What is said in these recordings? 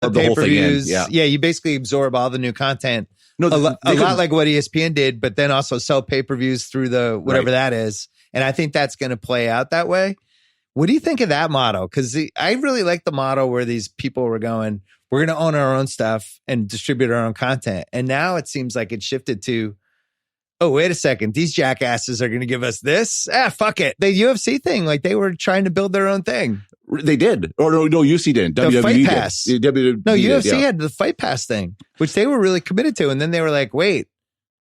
the whole thing in. Yeah, you basically absorb all the new content. No, a lot like what ESPN did, but then also sell pay-per-views through the whatever that is. And I think that's going to play out that way. What do you think of that model? Because I really like the model where these people were going, we're going to own our own stuff and distribute our own content. And now it seems like it shifted to, oh, wait a second. These jackasses are going to give us this? Fuck it. The UFC thing, like they were trying to build their own thing. They did. Or no, UFC didn't. The WWE Fight Pass. did. UFC had the Fight Pass thing, which they were really committed to. And then they were like, wait,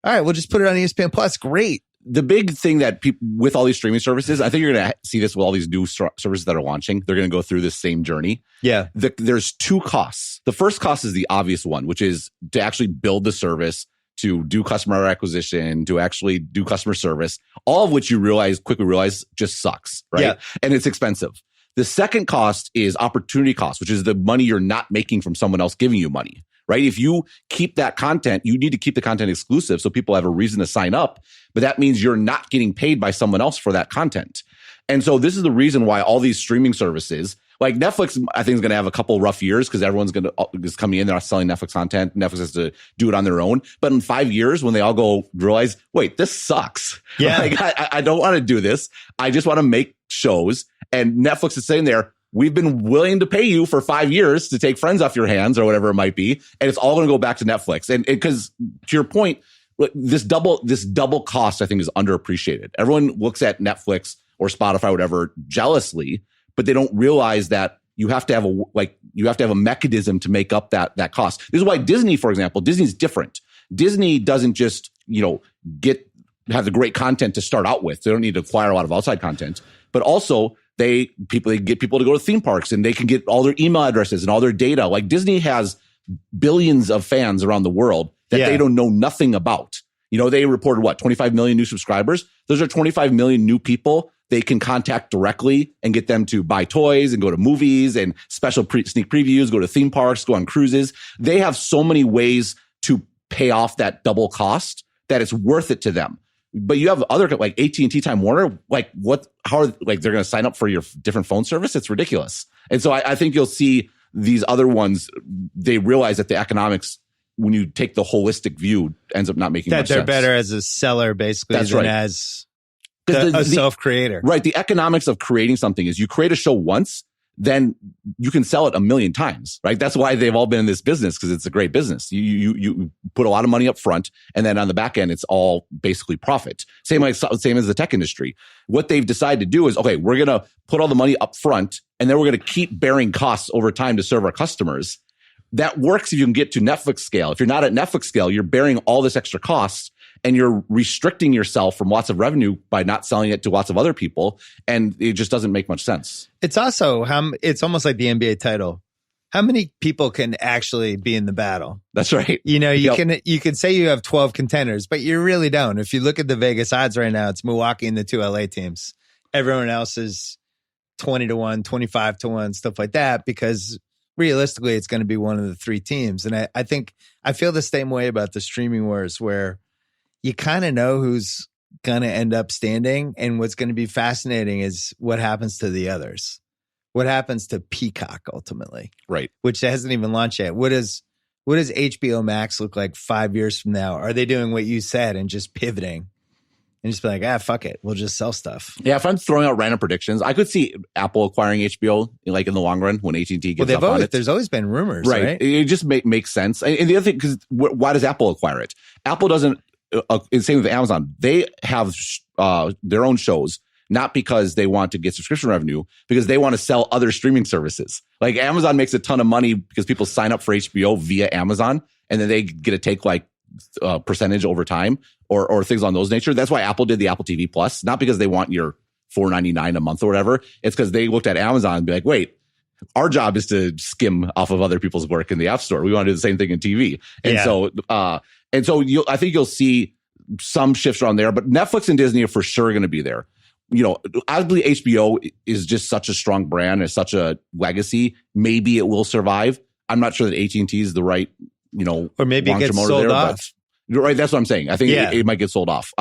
all right, we'll just put it on ESPN Plus. Great. The big thing that people with all these streaming services, I think you're going to see this with all these new services that are launching. They're going to go through this same journey. Yeah. There's two costs. The first cost is the obvious one, which is to actually build the service, to do customer acquisition, to actually do customer service, all of which you quickly realize just sucks, right? Yeah. And it's expensive. The second cost is opportunity cost, which is the money you're not making from someone else giving you money, right? If you keep that content, you need to keep the content exclusive so people have a reason to sign up. But that means you're not getting paid by someone else for that content. And so this is the reason why all these streaming services, like Netflix, I think is going to have a couple rough years because everyone's is coming in, they're not selling Netflix content. Netflix has to do it on their own. But in 5 years, when they all go realize, wait, this sucks. Yeah. Like, I don't want to do this. I just want to make shows. And Netflix is sitting there. We've been willing to pay you for 5 years to take Friends off your hands or whatever it might be. And it's all going to go back to Netflix. And because to your point, this double cost, I think, is underappreciated. Everyone looks at Netflix or Spotify, whatever, jealously, but they don't realize that you have to have a mechanism to make up that cost. This is why Disney, for example, Disney's different. Disney doesn't just, have the great content to start out with. They don't need to acquire a lot of outside content, but also they get people to go to theme parks and they can get all their email addresses and all their data. Like Disney has billions of fans around the world that they don't know nothing about. They reported 25 million new subscribers. Those are 25 million new people they can contact directly and get them to buy toys and go to movies and special sneak previews, go to theme parks, go on cruises. They have so many ways to pay off that double cost that it's worth it to them. But you have other like AT&T, Time Warner, how are they're going to sign up for your different phone service? It's ridiculous. And so I think you'll see these other ones, they realize that the economics, when you take the holistic view, ends up not making much sense. That they're better as a seller, basically, than as a self-creator. Right. The economics of creating something is you create a show once, then you can sell it a million times, right? That's why they've all been in this business, because it's a great business. You put a lot of money up front, and then on the back end, it's all basically profit. Same as the tech industry. What they've decided to do is, okay, we're going to put all the money up front, and then we're going to keep bearing costs over time to serve our customers. That works if you can get to Netflix scale. If you're not at Netflix scale, you're bearing all this extra costs, and you're restricting yourself from lots of revenue by not selling it to lots of other people. And it just doesn't make much sense. It's also, it's almost like the NBA title. How many people can actually be in the battle? That's right. You can say you have 12 contenders, but you really don't. If you look at the Vegas odds right now, it's Milwaukee and the 2 LA teams. Everyone else is 20-1, 25-1, stuff like that, because realistically, it's going to be one of the 3 teams. And I feel the same way about the streaming wars, where you kind of know who's going to end up standing. And what's going to be fascinating is what happens to the others. What happens to Peacock ultimately? Right. Which hasn't even launched yet. What does HBO Max look like 5 years from now? Are they doing what you said and just pivoting and just be like, fuck it, we'll just sell stuff? Yeah, if I'm throwing out random predictions, I could see Apple acquiring HBO in the long run when AT&T gets up on it. There's always been rumors, right? It just makes sense. And the other thing, because why does Apple acquire it? Apple doesn't. Same with Amazon. They have their own shows, not because they want to get subscription revenue, because they want to sell other streaming services. Like Amazon makes a ton of money because people sign up for HBO via Amazon, and then they get to take percentage over time or things on those nature. That's why Apple did the Apple TV Plus, not because they want your $4.99 a month or whatever. It's because they looked at Amazon and be like, wait, our job is to skim off of other people's work in the App Store. We want to do the same thing in TV. And so I think you'll see some shifts around there, but Netflix and Disney are for sure going to be there. Obviously HBO is just such a strong brand and such a legacy. Maybe it will survive. I'm not sure that AT&T is the right, or maybe it gets sold off. Right. That's what I'm saying. I think it might get sold off.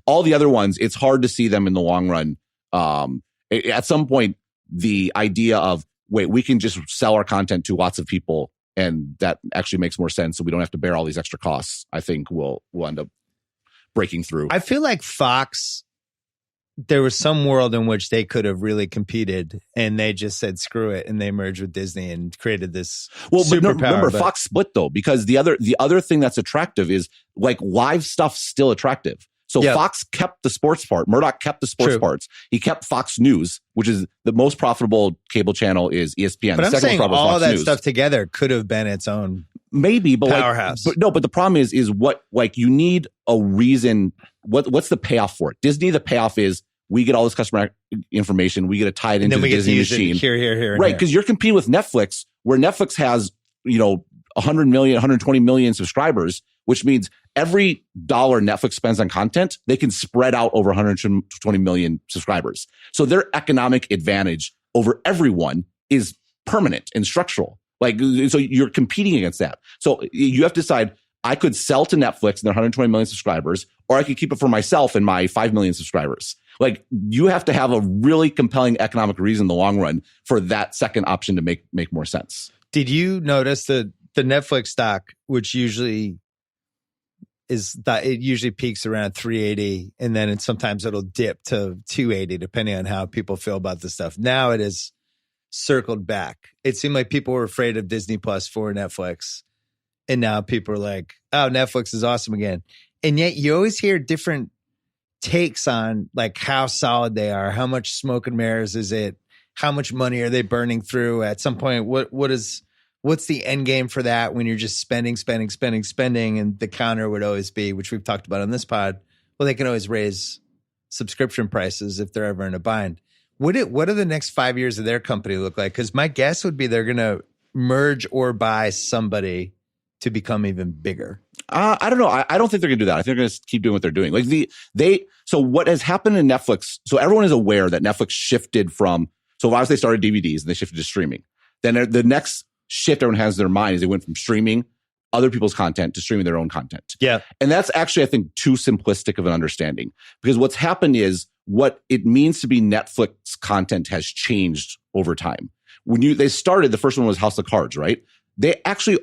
All the other ones, it's hard to see them in the long run. At some point, the idea of, wait, we can just sell our content to lots of people and that actually makes more sense. So we don't have to bear all these extra costs. I think we'll end up breaking through. I feel like Fox, there was some world in which they could have really competed, and they just said screw it, and they merged with Disney and created this. Well, but superpower. remember, Fox split though, because the other thing that's attractive is like live stuff's still attractive. So Fox kept the sports part. Murdoch kept the sports parts. He kept Fox News, which is the most profitable cable channel is ESPN. But the I'm saying all Fox that News. Stuff together could have been its own maybe, but powerhouse. But the problem is what, like, you need a reason. What's the payoff for it? Disney, the payoff is we get all this customer information. We get to tie it into the Disney machine. Here, right? Because you're competing with Netflix, where Netflix has 100 million, 120 million subscribers, which means every dollar Netflix spends on content, they can spread out over 120 million subscribers. So their economic advantage over everyone is permanent and structural. Like, so you're competing against that. So you have to decide, I could sell to Netflix and their 120 million subscribers, or I could keep it for myself and my 5 million subscribers. Like, you have to have a really compelling economic reason in the long run for that second option to make more sense. Did you notice the Netflix stock, which usually it usually peaks around 380, and then sometimes it'll dip to 280 depending on how people feel about the stuff. Now it is circled back. It seemed like people were afraid of Disney Plus for Netflix, and now people are like, oh, Netflix is awesome again. And yet you always hear different takes on like how solid they are, how much smoke and mirrors is it, how much money are they burning through at some point, what's the end game for that when you're just spending, and the counter would always be, which we've talked about on this pod, well, they can always raise subscription prices if they're ever in a bind. What do the next 5 years of their company look like? Because my guess would be they're going to merge or buy somebody to become even bigger. I don't know. I don't think they're going to do that. I think they're going to keep doing what they're doing. Like so what has happened in Netflix, so everyone is aware that Netflix shifted from, so obviously they started DVDs and they shifted to streaming. Then the next shift everyone has in their mind is they went from streaming other people's content to streaming their own content. Yeah. And that's actually, I think, too simplistic of an understanding, because what's happened is what it means to be Netflix content has changed over time. When they started, the first one was House of Cards, right? They actually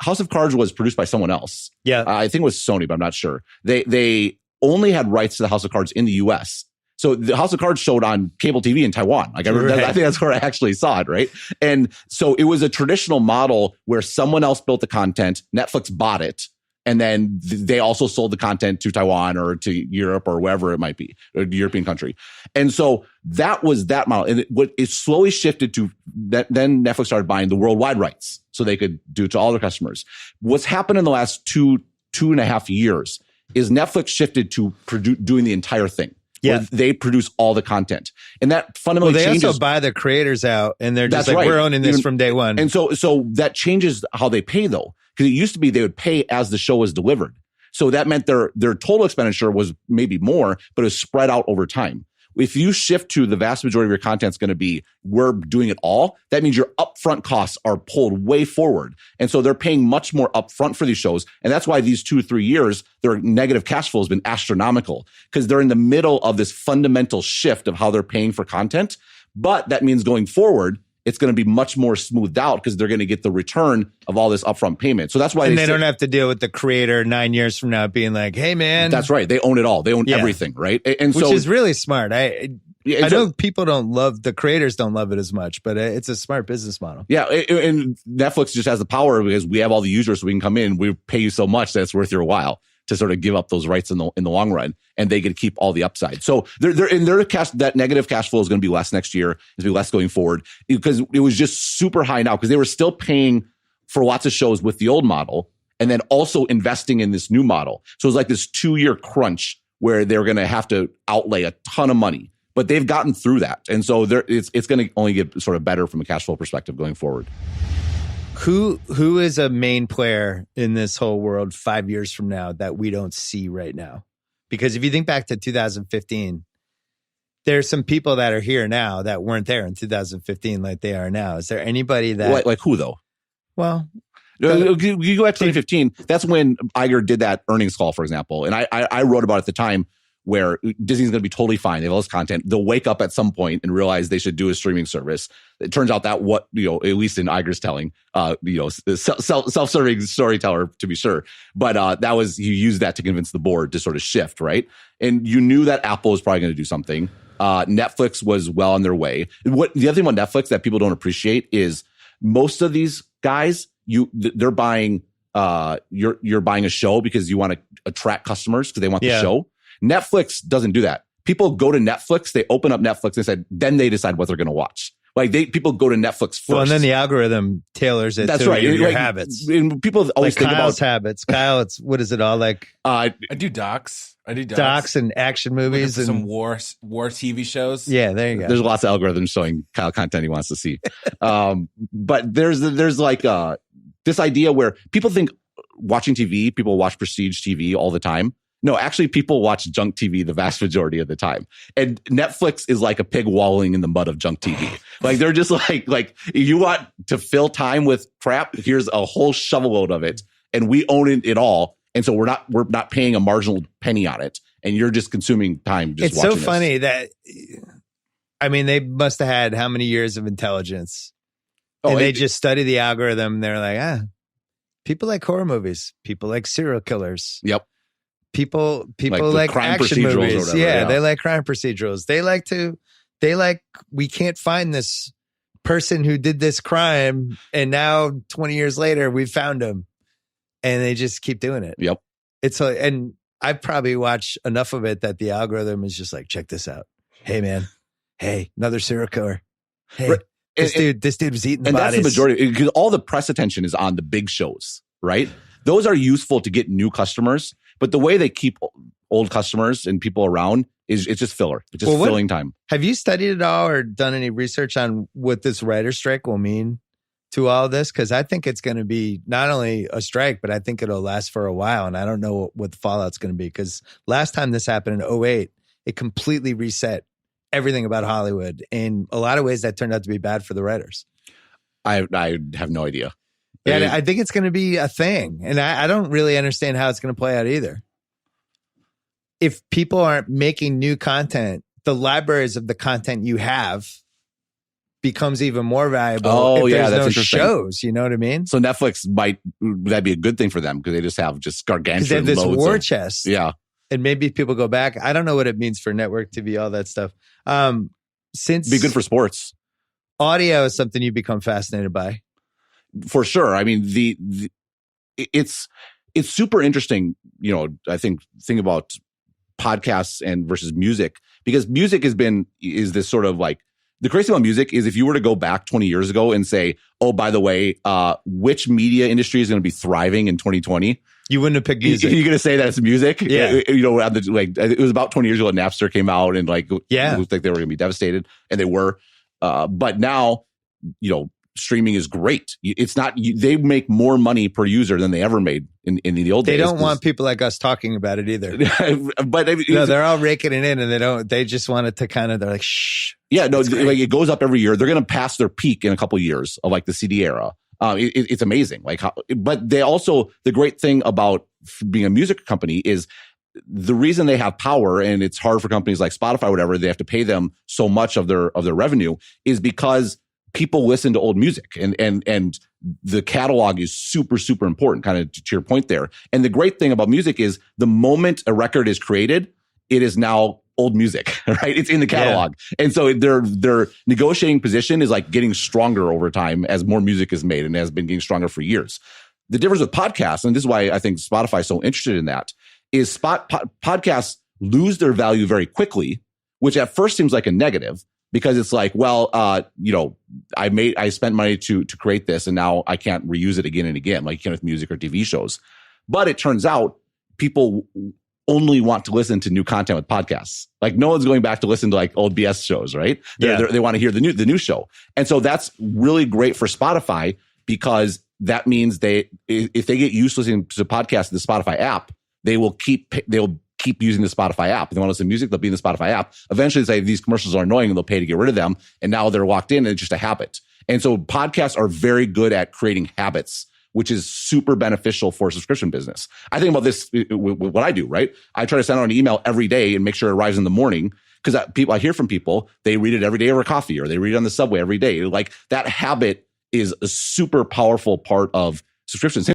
House of Cards was produced by someone else. Yeah. I think it was Sony, but I'm not sure. They only had rights to the House of Cards in the US. So the House of Cards showed on cable TV in Taiwan. Like, I think that's where I actually saw it, right? And so it was a traditional model where someone else built the content, Netflix bought it, and then they also sold the content to Taiwan or to Europe or wherever it might be, or the European country. And so that was that model. And it slowly shifted to that. Then Netflix started buying the worldwide rights so they could do it to all their customers. What's happened in the last two and a half years is Netflix shifted to doing the entire thing. Yeah, they produce all the content, and that fundamentally changes. They also buy the creators out, and they're just we're owning this from day one. And so that changes how they pay, though, because it used to be they would pay as the show was delivered. So that meant their total expenditure was maybe more, but it was spread out over time. If you shift to the vast majority of your content is going to be, we're doing it all, that means your upfront costs are pulled way forward. And so they're paying much more upfront for these shows. And that's why these 2 or 3 years, their negative cash flow has been astronomical, because they're in the middle of this fundamental shift of how they're paying for content. But that means going forward, it's going to be much more smoothed out because they're going to get the return of all this upfront payment. So that's why they don't have to deal with the creator 9 years from now being like, hey, man. That's right. They own it all. They own everything, right? And which is really smart. I know people the creators don't love it as much, but it's a smart business model. Yeah. And Netflix just has the power because we have all the users, so we can come in, we pay you so much that it's worth your while to sort of give up those rights in the long run, and they get to keep all the upside. So they're in their cash, that negative cash flow is going to be less next year. It's going to be less going forward, because it was just super high now because they were still paying for lots of shows with the old model and then also investing in this new model. So it was like this 2-year crunch where they're going to have to outlay a ton of money, but they've gotten through that. And so it's going to only get sort of better from a cash flow perspective going forward. Who is a main player in this whole world 5 years from now that we don't see right now? Because if you think back to 2015, there's some people that are here now that weren't there in 2015 like they are now. Is there anybody that... Like who, though? Well... You go back to 2015, that's when Iger did that earnings call, for example. And I wrote about it at the time. where Disney's going to be totally fine. They have all this content. They'll wake up at some point and realize they should do a streaming service. It turns out that what, at least in Iger's telling, self-serving storyteller to be sure. But that was, you used that to convince the board to sort of shift, right? And you knew that Apple was probably going to do something. Netflix was well on their way. The other thing about Netflix that people don't appreciate is most of these guys, they're buying, you're buying a show because you want to attract customers because they want the show. Netflix doesn't do that. People go to Netflix, they open up Netflix and then they decide what they're going to watch. Like people go to Netflix first. Well, and then the algorithm tailors it to your habits. And people always think Kyle's about habits. Kyle, what is it all like? I do docs. Docs and action movies and some war TV shows. Yeah, there you go. There's lots of algorithms showing Kyle content he wants to see. But there's like this idea where people think watching TV, people watch prestige TV all the time. No, actually, people watch junk TV the vast majority of the time. And Netflix is like a pig wallowing in the mud of junk TV. Like they're just like you want to fill time with crap, here's a whole shovel load of it, and we own it all. And so we're not paying a marginal penny on it, and you're just consuming time. Just it's watching so funny that, I mean, they must have had how many years of intelligence, and they just study the algorithm. They're like, people like horror movies, people like serial killers. Yep. People like action movies. Whatever, yeah, they like crime procedurals. They like we can't find this person who did this crime, and now 20 years later we found him, and they just keep doing it. Yep. And I probably watch enough of it that the algorithm is just like, check this out. Hey man, hey, another serial killer. Hey, right. this dude was eating the bodies. And that's the majority, because all the press attention is on the big shows, right? Those are useful to get new customers. But the way they keep old customers and people around is it's just filler. It's just filling time. Have you studied at all or done any research on what this writer's strike will mean to all of this? Because I think it's going to be not only a strike, but I think it'll last for a while. And I don't know what the fallout's going to be. Because last time this happened in 2008, it completely reset everything about Hollywood. In a lot of ways, that turned out to be bad for the writers. I have no idea. Yeah, I think it's going to be a thing. And I don't really understand how it's going to play out either. If people aren't making new content, the libraries of the content you have becomes even more valuable if there's no shows. You know what I mean? So Netflix that'd be a good thing for them because they just have just gargantuan because they have this loads war chest. Yeah. And maybe people go back. I don't know what it means for network TV, all that stuff. Since be good for sports. Audio is something you become fascinated by. For sure. I mean, it's super interesting. I think about podcasts and versus music, because music is this sort of like, the crazy thing about music is if you were to go back 20 years ago and say, oh, by the way, which media industry is going to be thriving in 2020? You wouldn't have picked music. You're going to say that it's music? Yeah. It was about 20 years ago when Napster came out and it looked like they were going to be devastated, and they were. But now, streaming is great. It's not, they make more money per user than they ever made in the old days. They don't want people like us talking about it either. But no, they're all raking it in, and they just want it to they're like, shh. Yeah, no, like it goes up every year. They're going to pass their peak in a couple of years of like the CD era. It's amazing. But they also, the great thing about being a music company is the reason they have power, and it's hard for companies like Spotify or whatever, they have to pay them so much of their revenue, is because people listen to old music, and the catalog is super, super important, kind of to your point there. And the great thing about music is the moment a record is created, it is now old music, right? It's in the catalog. Yeah. And so their negotiating position is like getting stronger over time as more music is made, and has been getting stronger for years. The difference with podcasts, and this is why I think Spotify is so interested in that, is podcasts lose their value very quickly, which at first seems like a negative. Because it's like, well, I spent money to create this, and now I can't reuse it again and again, like you can with music or TV shows. But it turns out people only want to listen to new content with podcasts. Like no one's going back to listen to like old BS shows, right? They want to hear the new show, and so that's really great for Spotify, because that means if they get used to listening to podcasts in the Spotify app, they'll keep using the Spotify app. If they want to listen to music, they'll be in the Spotify app. Eventually, say these commercials are annoying and they'll pay to get rid of them. And now they're locked in, and it's just a habit. And so podcasts are very good at creating habits which is super beneficial for a subscription business. I think about this with what I do, right? I try to send out an email every day and make sure it arrives in the morning, because I hear from people, they read it every day over coffee, or they read it on the subway every day. Like, that habit is a super powerful part of subscriptions.